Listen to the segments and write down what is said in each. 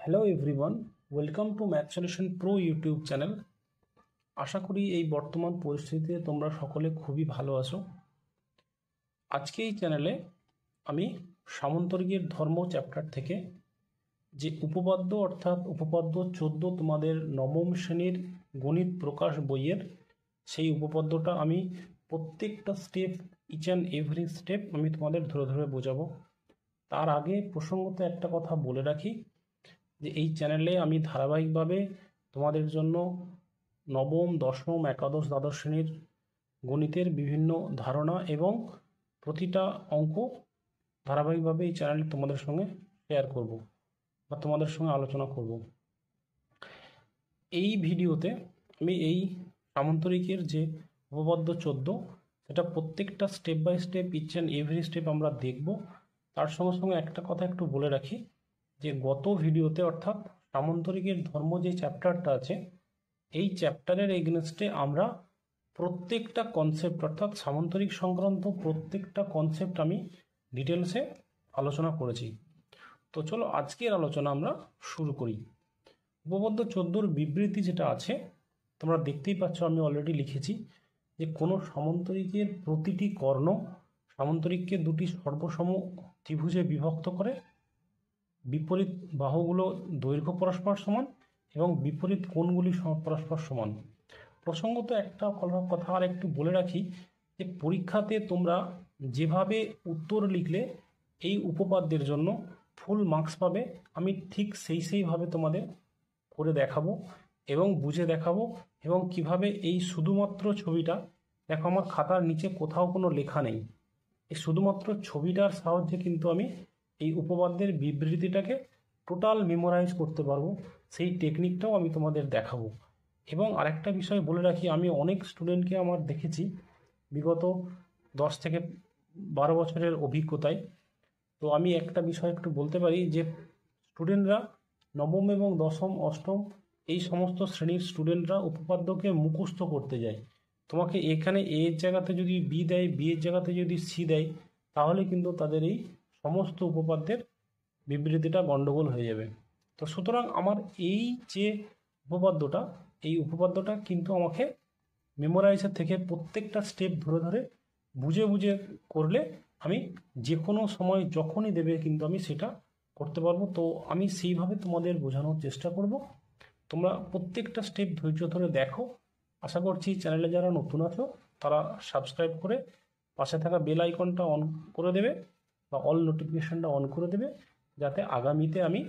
Hello everyone, welcome to math solution pro YouTube channel. আশা করি এই বর্তমান পরিস্থিতিতে তোমরা সকলে খুবই ভালো আছো। আজকে এই চ্যানেলে আমি সামন্তরিকের ধর্ম চ্যাপ্টার থেকে যে উপপাদ্য অর্থাৎ উপপাদ্য 14 তোমাদের নবম শ্রেণীর গণিত প্রকাশ বইয়ের সেই উপপাদ্যটা আমি প্রত্যেকটা step, each and every step আমি তোমাদের ধরে ধরে বোঝাবো। তার আগে প্রসঙ্গত একটা কথা বলে রাখি যে এই চ্যানেলে আমি ধারাবাহিকভাবে তোমাদের জন্য নবম, দশম, একাদশ, দ্বাদশ শ্রেণীর গণিতের বিভিন্ন ধারণা এবং প্রতিটা অঙ্ক ধারাবাহিকভাবে এই চ্যানেলে তোমাদের সঙ্গে শেয়ার করব বা তোমাদের সঙ্গে আলোচনা করব। এই ভিডিওতে আমি এই সামন্তরিকের যে উপপাদ্য 14 সেটা প্রত্যেকটা step by step, each and every step আমরা দেখব। তার সঙ্গে সঙ্গে একটা কথা একটু বলে রাখি যে গত ভিডিওতে অর্থাৎ সামন্তরিকের ধর্ম যে চ্যাপ্টারটা আছে এই চ্যাপ্টারের এগেনস্টে আমরা প্রত্যেকটা কনসেপ্ট অর্থাৎ সামন্তরিক সংক্রান্ত প্রত্যেকটা কনসেপ্ট আমি ডিটেলসে আলোচনা করেছি। তো চলো আজকের আলোচনা আমরা শুরু করি। উপপাদ্য 14 বিবৃতি যেটা আছে তোমরা দেখতেই পাচ্ছ, আমি অলরেডি লিখেছি যে কোনো সামন্তরিকের প্রতিটি কর্ণ সামন্তরিককে দুটি সর্বসম ত্রিভুজে বিভক্ত করে, বিপরীত বাহুগুলো দৈর্ঘ্য পরস্পর সমান এবং বিপরীত কোণগুলি পরস্পর সমান। প্রসঙ্গত একটা কথা আর একটু বলে রাখি যে পরীক্ষাতে তোমরা যেভাবে উত্তর লিখলে এই উপপাদ্যের জন্য ফুল মার্কস পাবে, আমি ঠিক সেইভাবে তোমাদের করে দেখাবো এবং বুঝে দেখাবো। এবং কিভাবে এই শুধুমাত্র ছবিটা দেখো, আমার খাতার নিচে কোথাও কোনো লেখা নেই, এই শুধুমাত্র ছবিটার সাহায্যে কিন্তু আমি এই উপপাদ্যের বিবৃতিটাকে টোটাল মেমোরাইজ করতে পারবো, সেই টেকনিকটাও আমি তোমাদের দেখাবো। এবং আরেকটা বিষয় বলে রাখি, আমি অনেক স্টুডেন্টকে আমার দেখেছি বিগত 10 থেকে 12 বছরের অভিজ্ঞতায়। তো আমি একটা বিষয় একটু বলতে পারি যে স্টুডেন্টরা নবম এবং দশম, অষ্টম এই সমস্ত শ্রেণীর স্টুডেন্টরা উপপাদ্যকে মুখস্থ করতে যায়। তোমাকে এখানে এ এর জায়গাতে যদি বি দেয়, বি এর জায়গাতে যদি সি দেয়, তাহলে কিন্তু তাদের এই সমস্ত উপপাদ্যের বিবৃতিটা গণ্ডগোল হয়ে যাবে। তো সুতরাং আমার এই যে উপপাদ্যটা, এই উপপাদ্যটা কিন্তু আমাকে মেমোরাইজার থেকে প্রত্যেকটা স্টেপ ধরে ধরে বুঝে বুঝে করলে আমি যে কোনো সময় যখনই দেবে কিন্তু আমি সেটা করতে পারবো। তো আমি সেইভাবে তোমাদের বোঝানোর চেষ্টা করব। তোমরা প্রত্যেকটা স্টেপ ধৈর্য ধরে দেখো। আশা করছি চ্যানেলে যারা নতুন আছো তারা সাবস্ক্রাইব করে পাশে থাকা বেল আইকনটা অন করে দেবে বা অল নোটিফিকেশনটা অন করে দেবে, যাতে আগামীতে আমি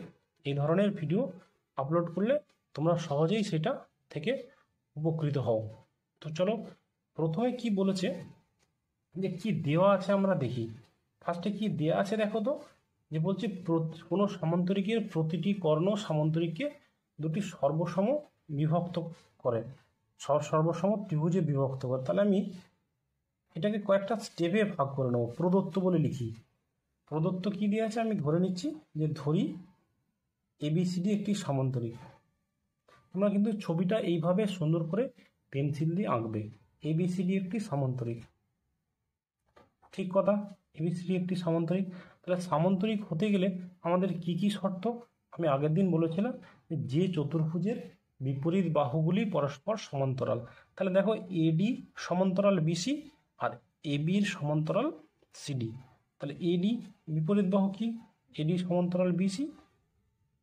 এই ধরনের ভিডিও আপলোড করলে তোমরা সহজেই সেটা থেকে উপকৃত হও। তো চলো প্রথমে কি বলেছে, যে কি দেওয়া আছে আমরা দেখি। ফার্স্টে কি দেওয়া আছে দেখো তো, যে বলছে কোনো সামন্তরিকের প্রতিটি কর্ণ সামন্তরিককে দুটি সর্বসম বিভক্ত করে, সর্বসম ত্রিভুজে বিভক্ত করে। তাহলে আমি এটাকে কয়েকটা স্টেপে ভাগ করে নেব। প্রদত্ত বলে লিখি। প্রদত্ত কি দেওয়া আছে আমি ধরে নিচ্ছি, যে ধরি এবিসিডি একটি সামন্তরিক। তোমরা কিন্তু ছবিটা এইভাবে সুন্দর করে পেন্সিল দিয়ে আঁকবে। এবিসিডি একটি সামন্তরিক, ঠিক কথা, এবিসিডি একটি সামন্তরিক। তাহলে সামন্তরিক হতে গেলে আমাদের কি কি শর্ত আমি আগের দিন বলেছিলাম, যে চতুর্ভুজের বিপরীত বাহুগুলি পরস্পর সমান্তরাল। তাহলে দেখো এডি সমান্তরাল বিসি আর এবির সমান্তরাল সিডি। তাহলে এডি বিপরীত বাহু কি, এডি সমান্তরাল বিসি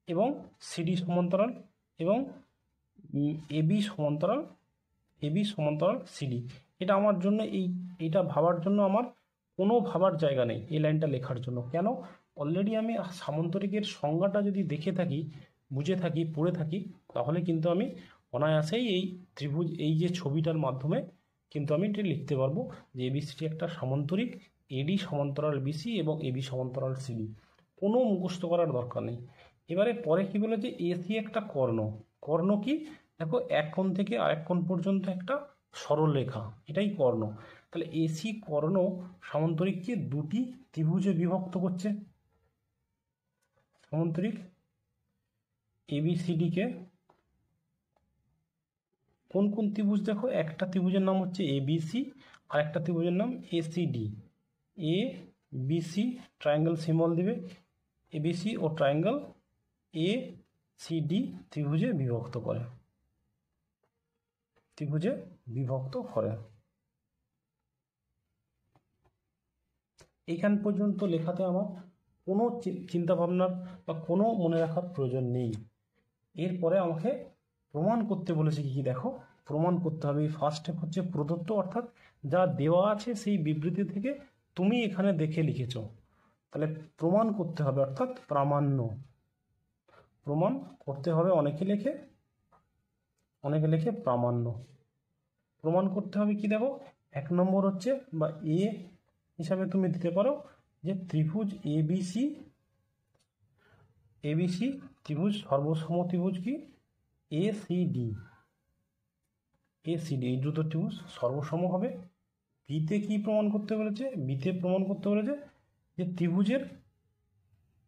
এবং সিডি সমান্তরাল এবং এবি সমান্তরাল সিডি। এটা আমার জন্য এইটা ভাবার জন্য আমার কোনো ভাবার জায়গা নেই এই লাইনটা লেখার জন্য। কেন? অলরেডি আমি সামন্তরিকের সংজ্ঞাটা যদি দেখে থাকি, বুঝে থাকি, পড়ে থাকি, তাহলে কিন্তু আমি অনায়াসেই এই ত্রিভুজ, এই যে ছবিটার মাধ্যমে কিন্তু আমি এটা লিখতে পারবো যে এবিসিডি একটা সামন্তরিক, এডি সমান্তরাল বিসি এবং এবি সমান্তরাল সিডি। কোনো মুখস্থ করার দরকার নেই। এবারে পরে কি বলে, যে এসি একটা কর্ণ। কর্ণ কি? দেখো এক কোণ থেকে আরেক কোণ পর্যন্ত একটা সরল রেখা, এটাই কর্ণ। তাহলে এসি কর্ণ সামন্তরিককে দুটি ত্রিভুজে বিভক্ত করছে। সামন্তরিক এবিসিডিকে কোন কোন ত্রিভুজ দেখো, একটা ত্রিভুজের নাম হচ্ছে এবিসি আর একটা ত্রিভুজের নাম ACD. A BC triangle symbol দিবে, এবিসি ও ট্রায়াঙ্গেল এ সিডি ত্রিভুজে বিভক্ত করে, ত্রিভুজে বিভক্ত করে। এইখান পর্যন্ত লেখাতে আমার কোনো চিন্তা ভাবনার বা কোনো মনে রাখার প্রয়োজন নেই। এরপরে আমাকে প্রমাণ করতে বলেছে কি দেখো, প্রমাণ করতে হবে। ফার্স্ট স্টেপ হচ্ছে প্রদত্ত, অর্থাৎ যা দেওয়া আছে সেই বিবৃতি থেকে তুমি এখানে দেখে লিখেছ, তাহলে প্রমাণ করতে হবে, অর্থাৎ প্রামাণ্য প্রমাণ করতে হবে। অনেকে লেখে প্রামাণ্য। প্রমাণ করতে হবে কি দেখো, 1 নম্বর হচ্ছে বা এ হিসাবে তুমি দিতে পারো যে ত্রিভুজ এবিসি ত্রিভুজ সর্বসম ত্রিভুজ কি এসিডি, এই দুটো ত্রিভুজ সর্বসম হবে। বিতে কি প্রমাণ করতে বলেছে, বিতে প্রমাণ করতে বলেছে যে ত্রিভুজের,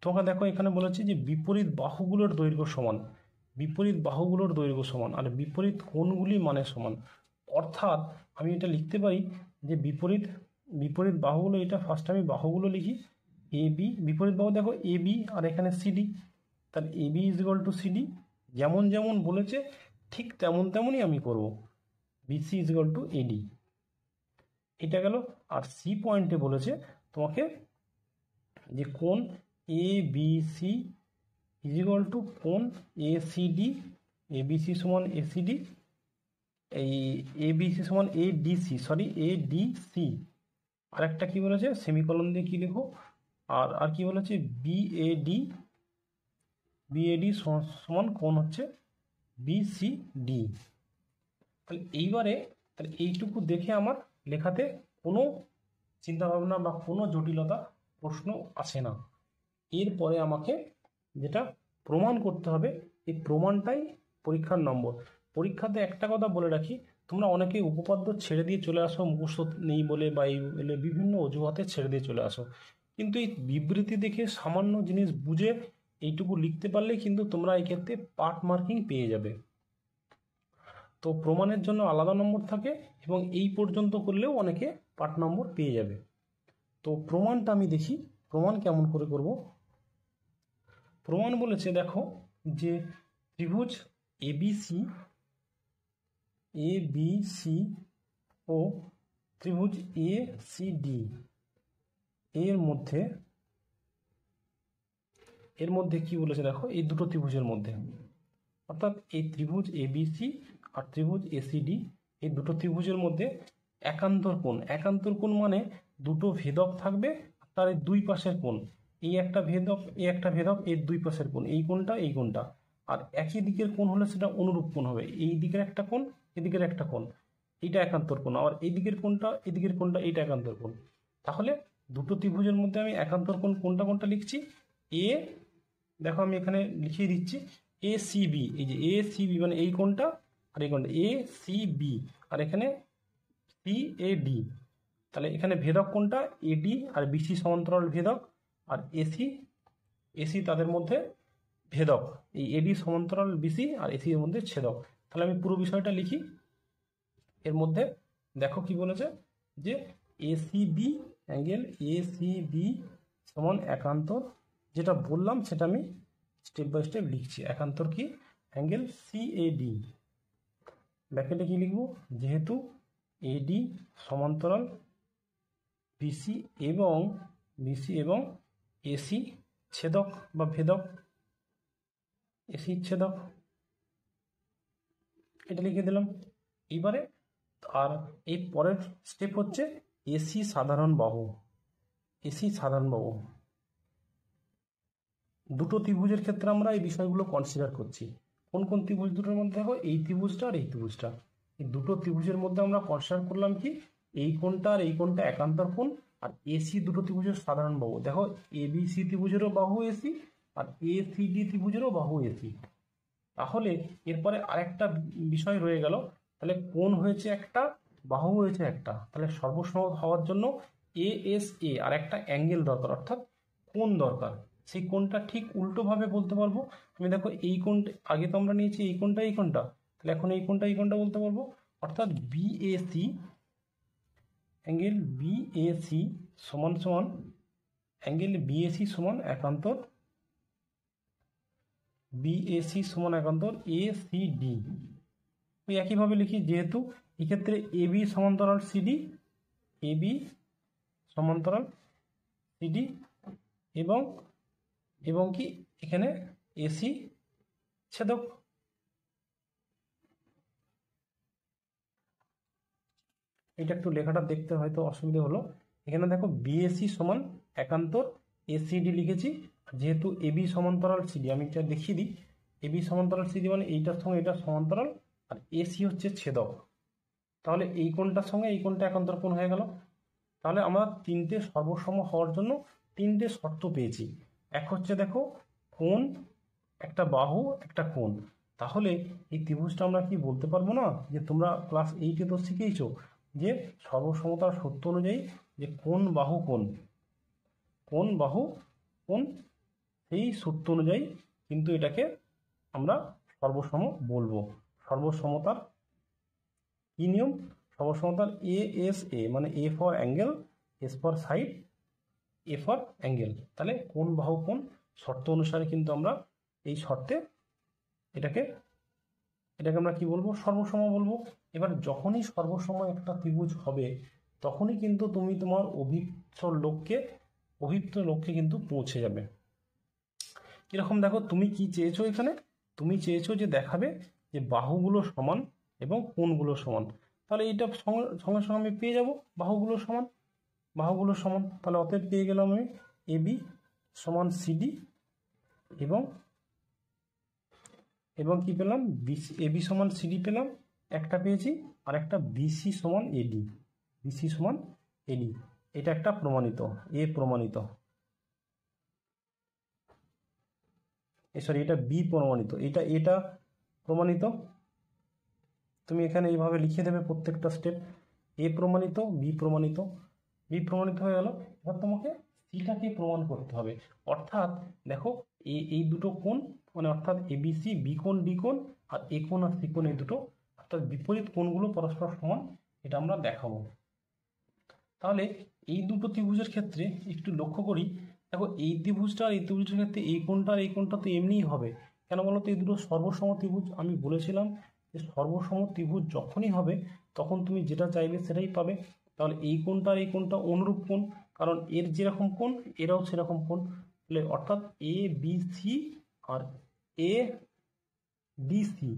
তোমাকে দেখো এখানে বলেছে যে বিপরীত বাহুগুলোর দৈর্ঘ্য সমান, বিপরীত বাহুগুলোর দৈর্ঘ্য সমান আর বিপরীত কোণগুলি মানে সমান। অর্থাৎ আমি এটা লিখতে পারি যে বিপরীত বাহুগুলো, এটা ফার্স্ট আমি বাহুগুলো লিখি, এ বি, বিপরীত বাহু দেখো এ বি আর এখানে সিডি, তাহলে A B is equal to CD, যেমন যেমন বলেছে ঠিক তেমনই আমি করব। BC is equal to AD, এটা গেল। আর সি পয়েন্টে বলেছে তোমাকে যে কোণ A B C is equal to কোণ A C D, A B C সমান এ সি ডি, এই এ বি সি সমান A D C, sorry A D C. আরেকটা কি বলেছে, সেমিকলন দিয়ে কি লিখো, আর কি বলেছে বিএডি সমান কোণ হচ্ছে বিসিডি। তাহলে এইবারে তাহলে এইটুকু দেখে আমার লেখাতে কোনো চিন্তাভাবনা বা কোনো জটিলতা প্রশ্ন আসে না। এরপরে আমাকে যেটা প্রমাণ করতে হবে, এই প্রমাণটাই পরীক্ষার নম্বর। পরীক্ষাতে একটা কথা বলে রাখি, তোমরা অনেকে উপপাদ্য ছেড়ে দিয়ে চলে আসো মুখস্থ নেই বলে, বা এই বলে বিভিন্ন অজুহাতে ছেড়ে দিয়ে চলে আসো, কিন্তু এই বিবৃতি দেখে সামান্য জিনিস বুঝে এইটুকু লিখতে পারলে কিন্তু তোমরা এই ক্ষেত্রে পার্ট মার্কিং পেয়ে যাবে। তো প্রমাণের জন্য আলাদা নম্বর থাকে এবং এই পর্যন্ত করলেও অনেকে পার্ট নম্বর পেয়ে যাবে। তো প্রমাণটা আমি দেখি, প্রমাণ কেমন করে করব। প্রমাণ বলেছে দেখো যে ত্রিভুজ এবিসি ও ত্রিভুজ এসিডি এর মধ্যে কি বলেছে দেখো, এই দুটো ত্রিভুজের মধ্যে, অর্থাৎ এই ত্রিভুজ এবিসি আর ত্রিভুজ এসিডি এই দুটো ত্রিভুজের মধ্যে একান্তর কোণ মানে দুটো ভেদক থাকবে, তার এই দুই পাশের কোণ, এই একটা ভেদক এর দুই পাশের কোণ, এই কোণটা আর একই দিকের কোণ হলে সেটা অনুরূপ কোণ হবে। এই দিকের একটা কোণ, এদিকের একটা কোণ, এইটা একান্তর কোণ, আবার এদিকের কোণটা এইটা একান্তর কোণ। তাহলে দুটো ত্রিভুজের মধ্যে আমি একান্তর কোণ কোনটা লিখছি, এ দেখো আমি এখানে লিখিয়ে দিচ্ছি এ সি বি, এই যে এ সি বি মানে এই কোণটা আর এই কোণটা এ সি বি, আর এখানে সি এ ডি। তাহলে এখানে ভেদক কোণটা এডি আর বিসি সমান্তরাল ভেদক, আর এসি তাদের মধ্যে ভেদক, এই এডি সমান্তরাল বিসি আর এসি এর মধ্যে ছেদক। তাহলে আমি পুরো বিষয়টা লিখি। এর মধ্যে দেখো কি বলেছে যে এসিবি অ্যাঙ্গেল এসিবি সমান একান্তর, যেটা বললাম সেটা আমি স্টেপ বাই স্টেপ লিখছি। একান্তর কি অ্যাঙ্গেল সিএডি, ব্র্যাকেটে কি লিখব, যেহেতু এডি সমান্তরাল বিসি এবং এসি ছেদক বা ভেদক, এসি ছেদক, এটা লিখে দিলাম। এবারে আর এই পরের স্টেপ হচ্ছে এসি সাধারণ বাহু। দুটো ত্রিভুজের ক্ষেত্রে আমরা এই বিষয়গুলো কনসিডার করছি। কোন ত্রিভুজ দুটোর মধ্যে দেখো, এই ত্রিভুজটা আর এই ত্রিভুজটা, এই দুটো ত্রিভুজের মধ্যে আমরা কনসিডার করলাম কি এই কোণটা আর এই কোণটা একান্তর কোণ, আর এসি দুটো ত্রিভুজের সাধারণ বাহু। দেখো এবিসি ত্রিভুজেরও বাহু এসি আর এসিডি ত্রিভুজেরও বাহু এসি। তাহলে এরপরে আরেকটা বিষয় রয়ে গেল, তাহলে কোণ হয়েছে একটা, বাহু হয়েছে একটা, তাহলে সর্বসম হওয়ার জন্য এএসএ আর একটা অ্যাঙ্গেল দরকার, অর্থাৎ কোণ দরকার। সেই কোণটা ঠিক উল্টোভাবে বলতে পারবো আমি। দেখো এই কোণটা আগে তো আমরা নিয়েছি এই কোণটা, তাহলে এখন এই কোণটা বলতে পারবো, অর্থাৎ বিএসি অ্যাঙ্গেল বিএসি সমান অ্যাঙ্গেল বিএসি সমান একান্তর বিএসি সমান একান্তর এসিডি। ওই একইভাবে লিখি, যেহেতু এক্ষেত্রে এবি সমান্তরাল সিডি, এবি সমান্তরাল সিডি এবং এবং কি এখানে এসি ছেদক। এটা একটু লেখাটা দেখতে হয়তো অসুবিধা হলো। এখানে দেখো বিএসি সমান একান্তর এসিডি লিখেছি, যেহেতু এবি সমান্তরাল সিডি, আমি এটা দেখিয়ে দিই। এবি সমান্তরাল সিডি মানে এইটার সঙ্গে এটা সমান্তরাল, আর এসি হচ্ছে ছেদক। তাহলে এই কোণটার সঙ্গে এই কোণটা একান্তর কোণ হয়ে গেল। তাহলে আমরা তিনটে সর্বসম হওয়ার জন্য তিনটে শর্ত পেয়েছি। এক হচ্ছে দেখো কোণ, একটা বাহু, একটা কোণ। তাহলে এই ত্রিভুজটা আমরা কি বলতে পারবো না, যে তোমরা ক্লাস 8-এ তো শিখেইছো যে সর্বসমতার সূত্র অনুযায়ী যে কোণ বাহু কোণ, কোণ বাহু কোণ, সেই সূত্র অনুযায়ী কিন্তু এটাকে আমরা সর্বসম বলবো। সর্বসমতার কি নিয়ম? সর্বসমতার এএসএ মানে A for angle, S for side, A for angle. তাহলে কোণ বাহু কোণ শর্ত অনুসারে কিন্তু আমরা এই শর্তে এটাকে আমরা কি বলবো? সর্বসম বলবো। এবার যখনই সর্বসম একটা ত্রিভুজ হবে তখনই কিন্তু তুমি তোমার অভিপ্ত লক্ষ্যে কিন্তু পৌঁছে যাবে। কিরকম দেখো, তুমি কি চেয়েছো এখানে? তুমি চেয়েছো যে দেখাবে যে বাহুগুলো সমান এবং কোণগুলো সমান। তাহলে এইটা সঙ্গে সঙ্গে আমি পেয়ে যাব বাহুগুলো সমান, বাহুগুলো সমান। তাহলে অতএব পেয়ে গেলাম আমি এবি সমান সিডি এবং কি পেলাম? এবি সমান সিডি পেলাম, একটা পেয়েছি, আর একটা বিসি সমান এডি, বিসি সমান এডি। এটা একটা প্রমাণিত, প্রমাণিত, সরি এটা বি প্রমাণিত, এটা প্রমাণিত। তুমি এখানে এইভাবে লিখে দেবে প্রত্যেকটা স্টেপ, এ প্রমাণিত, বি প্রমাণিত, বি প্রমাণিত হয়ে গেল। এবার তোমাকে সিটাকে প্রমাণ করতে হবে। অর্থাৎ দেখো এই দুটো কোণ মানে অর্থাৎ এবিসি, বি কোণ ডি কোণ, আর এ কোণ আর সি কোণ, এই দুটো অর্থাৎ বিপরীত কোণগুলো পরস্পর সমান, এটা আমরা দেখাবো। তাহলে এই দুটো ত্রিভুজের ক্ষেত্রে একটু লক্ষ্য করি, দেখো এই ত্রিভুজটা আর এই ত্রিভুজের ক্ষেত্রে এই কোণটা আর এই কোণটা তো এমনিই হবে। কেন বলো তো? এই দুটো সর্বসম ত্রিভুজ। আমি বলেছিলাম যে সর্বসম ত্রিভুজ যখনই হবে তখন তুমি যেটা চাইবে সেটাই পাবে। তাহলে এই কোণটা আর এই কোণটা অনুরূপ কোণ, কারণ এর যেরকম কোণ এরাও সেরকম কোণ। তাহলে অর্থাৎ এ বি সি আর এ ডিসি,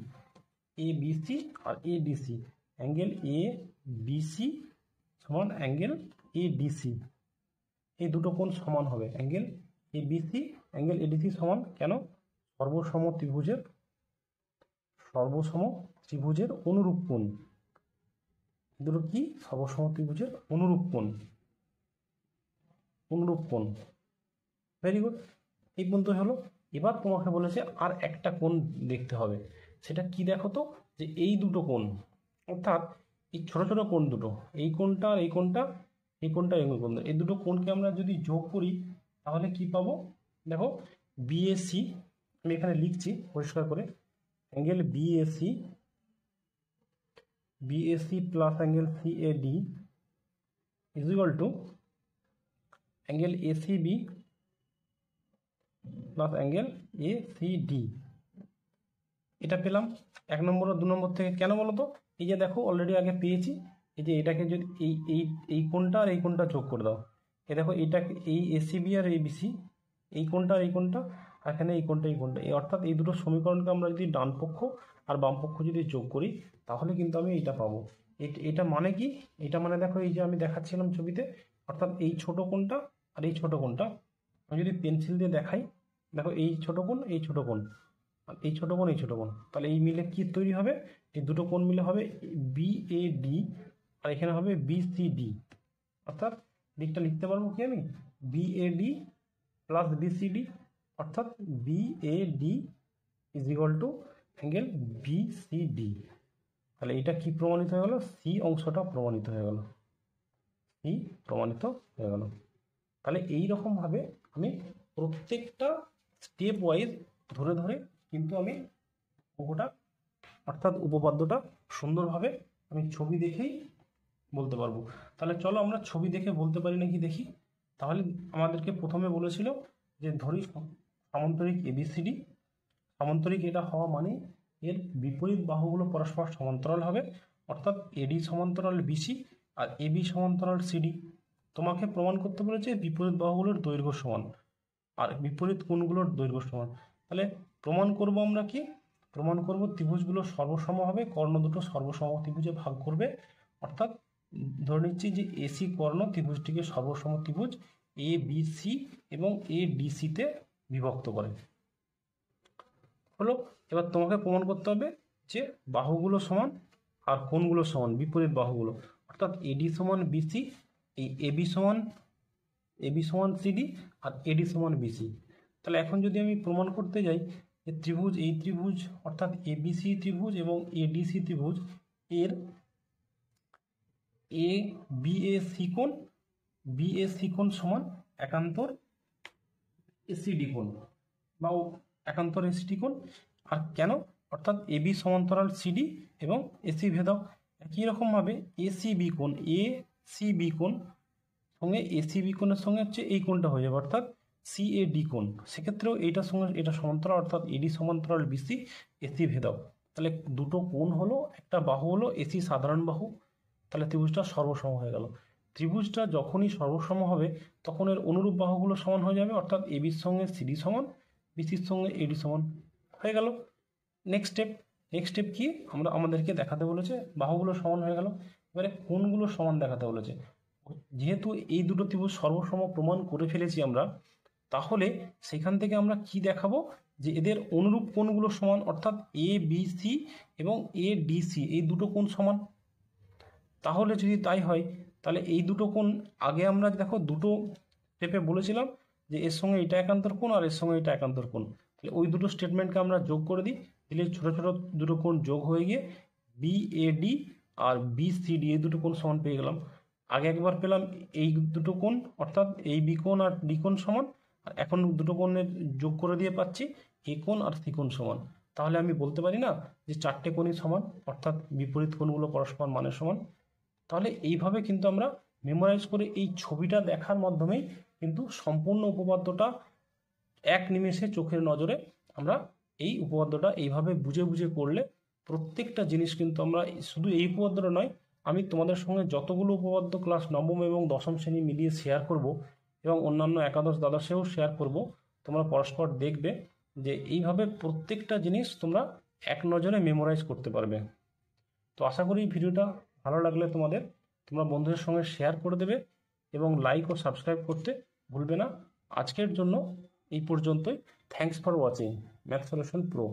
এ বিসি আর A DC, angle A BC সমান অ্যাঙ্গেল এ ডিসি, এই দুটো কোণ সমান হবে। Angle A BC angle A DC সমান কেন? সর্বসম ত্রিভুজের অনুরূপ কোণ। দুটো কি? সর্বসম ত্রিভুজের অনুরূপ কোণ, অনুরূপ কোণ। ভেরি গুড, এই পর্যন্ত হলো। এবার তোমাকে বলেছে আর একটা কোণ দেখতে হবে। সেটা কি দেখো তো? যে এই দুটো কোণ, অর্থাৎ এই ছোট ছোট কোণ দুটো, এই কোণটা আর এই কোণটা, এই কোণটা এই কোণ, এই দুটো কোণকে আমরা যদি যোগ করি তাহলে কি পাবো? দেখো বিএসি, আমি এখানে লিখছি পরিষ্কার করে, angle BAC, BAC plus angle CAD is equal to angle ACB plus angle ACD. এটা পেলাম 1 নম্বর আর 2 নম্বর থেকে। কেন বলো তো? এই যে দেখো অলরেডি আগে পেয়েছি, এই যে এটাকে যদি এই কোণটা আর এই কোণটা যোগ করে দাও, এই দেখো এইটাকে এই এসিবি আর এবিসি, এই কোণটা আর এই কোণটা, এখানে এই কোণটা এই কোণটা, এই অর্থাৎ এই দুটো সমীকরণকে আমরা যদি ডান পক্ষ আর বাম পক্ষ যদি যোগ করি তাহলে কিন্তু আমি এইটা পাবো। এটা মানে কি? এটা মানে দেখো এই যে আমি দেখাচ্ছিলাম ছবিতে, অর্থাৎ এই ছোট কোণটা আর এই ছোট কোণটা আমি যদি পেন্সিল দিয়ে দেখাই, দেখো এই ছোট কোণ, এই ছোট কোণ, আর এই ছোট কোণ, এই ছোট কোণ, তাহলে এই মিলে কি তৈরি হবে? এই দুটো কোণ মিলে হবে বিএডি, আর এখানে হবে বিসিডি। অর্থাৎ দিকটা লিখতে পারবো কি আমি? বিএডি প্লাস বিসিডি, অর্থাৎ BAD is equal to angle BCD. তাহলে এটা কি প্রমাণিত হয়ে গেল? সি অংশটা প্রমাণিত হয়ে গেল, সি প্রমাণিত হয়ে গেল। তাহলে এই রকমভাবে আমি প্রত্যেকটা স্টেপ ওয়াইজ ধরে ধরে কিন্তু আমি অঙ্কটা অর্থাৎ উপপাদ্যটা সুন্দরভাবে আমি ছবি দেখেই বলতে পারবো। তাহলে চলো আমরা ছবি দেখে বলতে পারি নাকি দেখি। তাহলে আমাদেরকে প্রথমে বলেছিল যে ধরি সামান্তরিক এবিসিডি, সামান্তরিক এটা হওয়া মানে এর বিপরীত বাহুগুলো পরস্পর সমান্তরাল হবে, অর্থাৎ এডি সমান্তরাল বিসি আর এবি সমান্তরাল সিডি। তোমাকে প্রমাণ করতে বলেছে বিপরীত বাহুগুলোর দৈর্ঘ্য সমান আর বিপরীত কোণগুলোর দৈর্ঘ্য সমান। তাহলে প্রমাণ করব আমরা কি? প্রমাণ করব ত্রিভুজগুলো সর্বসম হবে, কর্ণ দুটো সর্বসম ত্রিভুজে ভাগ করবে, অর্থাৎ ধরে নিচ্ছি যে এসি কর্ণ ত্রিভুজটিকে সর্বসম ত্রিভুজ এ বি সি এবং এ ডি সিতে বিভক্ত করে। হলো, এবার তোমাকে প্রমাণ করতে হবে যে বাহুগুলো সমান আর কোণগুলো সমান, বিপরীত বাহুগুলো, অর্থাৎ এডি সমান বিসি, এই এবি সমান সিডি আর এডি সমান বিসি। তাহলে এখন যদি আমি প্রমাণ করতে যাই যে ত্রিভুজ, এই ত্রিভুজ অর্থাৎ এবিসি ত্রিভুজ এবং এডিসি ত্রিভুজ এর এ বিএসি কোণ সমান একান্তর এসিডি কোণ বা একান্তর এসিডি কোণ। আর কেন? অর্থাৎ এবি সমান্তরাল সিডি এবং এসি ভেদক। একই রকমভাবে এসিবি কোণ সঙ্গে এসিবি কোণের সঙ্গে হচ্ছে এই কোণটা হয়ে যাবে, অর্থাৎ সিএডি কোণ। সেক্ষেত্রেও এইটার সঙ্গে এটা সমান্তরাল, অর্থাৎ এডি সমান্তরাল বিসি এসি ভেদক। তাহলে দুটো কোণ হলো, একটা বাহু হলো এসি সাধারণ বাহু। তাহলে ত্রিভুজটা সর্বসম হয়ে গেল। ত্রিভুজটা যখনই সর্বসম হবে তখন এর অনুরূপ বাহুগুলো সমান হয়ে যাবে, অর্থাৎ এবির সঙ্গে সিডি সমান, বিসির সঙ্গে এডি সমান হয়ে গেল। নেক্সট স্টেপ কি? আমাদেরকে দেখাতে বলেছে বাহুগুলো সমান হয়ে গেল, এবারে কোণগুলো সমান দেখাতে বলেছে। যেহেতু এই দুটো ত্রিভুজ সর্বসম প্রমাণ করে ফেলেছি আমরা, তাহলে সেখান থেকে আমরা কি দেখাবো? যে এদের অনুরূপ কোণগুলো সমান, অর্থাৎ এ বি সি এবং এ ডি সি এই দুটো কোণ সমান। তাহলে যদি তাই হয় তাহলে এই দুটো কোণ আগে আমরা দেখো দুটো স্টেপে বলেছিলাম যে এর সঙ্গে এটা একান্তর কোণ আর এর সঙ্গে এটা একান্তর কোণ। তাহলে ওই দুটো স্টেটমেন্টকে আমরা যোগ করে দিই, দিলে ছোটো ছোটো দুটো কোণ যোগ হয়ে গিয়ে বিএডি আর বিসিডি এই দুটো কোণ সমান পেয়ে গেলাম। আগে একবার পেলাম এই দুটো কোণ, অর্থাৎ এই বি কোণ আর ডি কোণ সমান, আর এখন দুটো কোণের যোগ করে দিয়ে পাচ্ছি এ কোণ আর সি কোণ সমান। তাহলে আমি বলতে পারি না যে চারটে কোণই সমান, অর্থাৎ বিপরীত কোণগুলো পরস্পর মানের সমান। তাহলে এইভাবে কিন্তু আমরা মেমোরাইজ করে এই ছবিটা দেখার মাধ্যমেই কিন্তু সম্পূর্ণ উপপাদ্যটা এক নিমেষে চোখের নজরে আমরা এই উপপাদ্যটা এইভাবে বুঝে বুঝে করলে প্রত্যেকটা জিনিস কিন্তু আমরা, শুধু এই উপপাদ্যটা নয়, আমি তোমাদের সঙ্গে যতগুলো উপপাদ্য ক্লাস নবম এবং দশম শ্রেণী মিলিয়ে শেয়ার করব এবং অন্যান্য একাদশ দ্বাদশেও শেয়ার করব, তোমরা পরস্পর দেখবে যে এইভাবে প্রত্যেকটা জিনিস তোমরা এক নজরে মেমোরাইজ করতে পারবে। তো আশা করি ভিডিওটা ভালো লাগলে তোমরা বন্ধুদের সঙ্গে শেয়ার করে দেবে এবং লাইক ও সাবস্ক্রাইব করতে ভুলবে না। আজকের জন্য এই পর্যন্তই। Thanks for watching math solution pro.